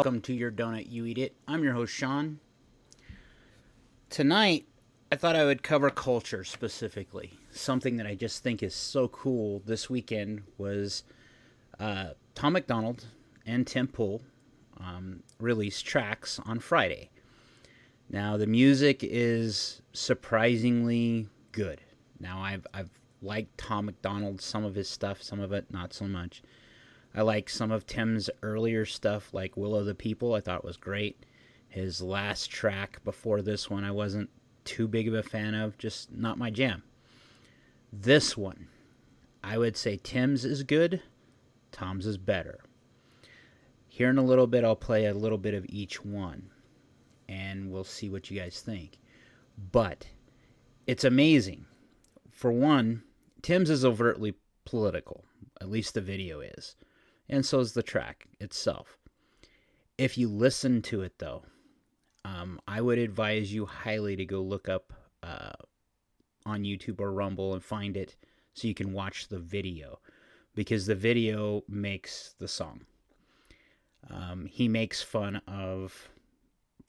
Welcome to Your Donut, You Eat It. I'm your host, Sean. Tonight, I thought I would cover culture specifically. Something that I just think is so cool this weekend was Tom MacDonald and Tim Pool released tracks on Friday. Now, the music is surprisingly good. Now, I've liked Tom MacDonald, some of his stuff, some of it not so much. I like some of Tim's earlier stuff, like Will of the People. I thought was great. His last track before this one, I wasn't too big of a fan of, just not my jam. This one, I would say Tim's is good, Tom's is better. Here in a little bit, I'll play a little bit of each one, and we'll see what you guys think. But it's amazing. For one, Tim's is overtly political, at least the video is. And so is the track itself. If you listen to it, though, I would advise you highly to go look up on YouTube or Rumble and find it so you can watch the video, because the video makes the song. He makes fun of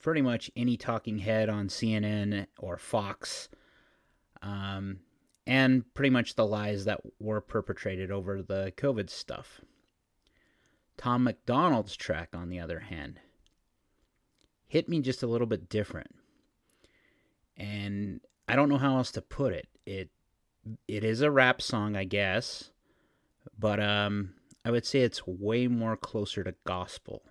pretty much any talking head on CNN or Fox, and pretty much the lies that were perpetrated over the COVID stuff. Tom MacDonald's track, on the other hand, hit me just a little bit different. And I don't know how else to put it. It is a rap song, I guess, but I would say it's way more closer to gospel.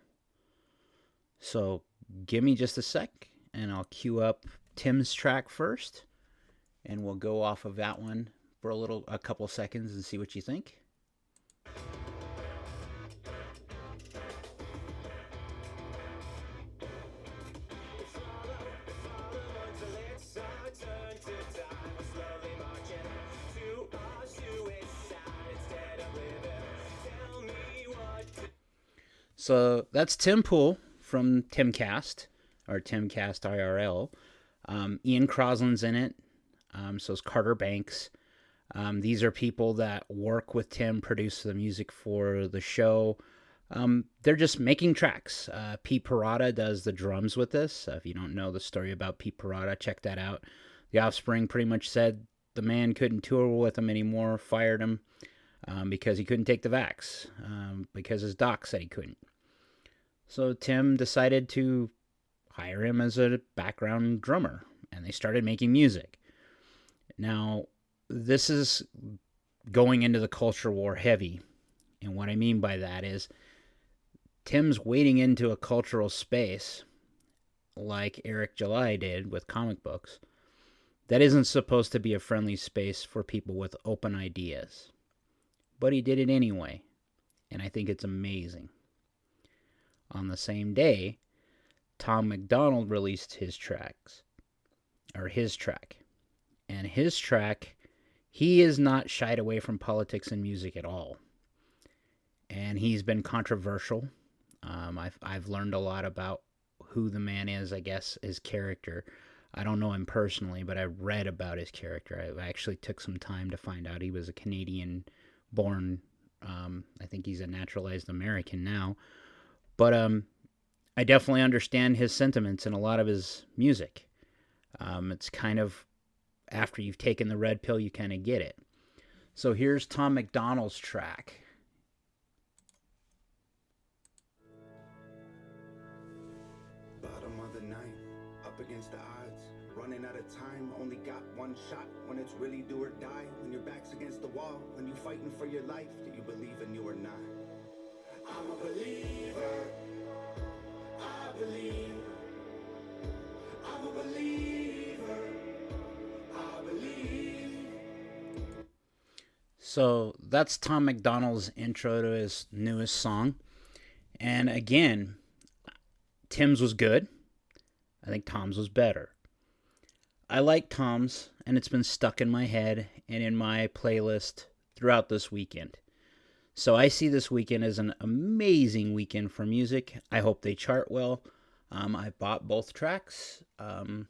So give me just a sec, and I'll cue up Tim's track first, and we'll go off of that one for a couple seconds and see what you think. So that's Tim Pool from Timcast, or Timcast IRL. Ian Crosland's in it. So is Carter Banks. These are people that work with Tim, produce the music for the show. They're just making tracks. Pete Parada does the drums with this. If you don't know the story about Pete Parada, check that out. The Offspring pretty much said the man couldn't tour with him anymore, fired him because he couldn't take the vax, because his doc said he couldn't. So Tim decided to hire him as a background drummer, and they started making music. Now, this is going into the culture war heavy, and what I mean by that is Tim's wading into a cultural space like Eric July did with comic books that isn't supposed to be a friendly space for people with open ideas. But he did it anyway, and I think it's amazing. On the same day, Tom MacDonald released his track. And his track, he is not shied away from politics and music at all. And he's been controversial. I've learned a lot about who the man is, I guess, his character. I don't know him personally, but I read about his character. I actually took some time to find out he was a Canadian-born, I think he's a naturalized American now. But I definitely understand his sentiments in a lot of his music. It's kind of, after you've taken the red pill, you kind of get it. So here's Tom MacDonald's track. Bottom of the ninth, up against the odds, running out of time, only got one shot. When it's really do or die, when your back's against the wall, when you fighting for your life, do you believe in you or not? I'm a believer, I believe. I'm a believer, I believe. So that's Tom MacDonald's intro to his newest song. And again, Tim's was good. I think Tom's was better. I like Tom's, and it's been stuck in my head and in my playlist throughout this weekend. So I see this weekend as an amazing weekend for music. I hope they chart well. I bought both tracks. In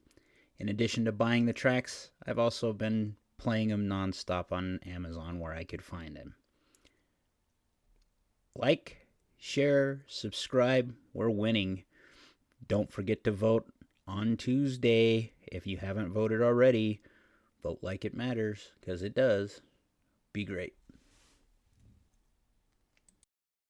addition to buying the tracks, I've also been playing them nonstop on Amazon where I could find them. Like, share, subscribe. We're winning. Don't forget to vote on Tuesday. If you haven't voted already, vote like it matters, because it does. Be great.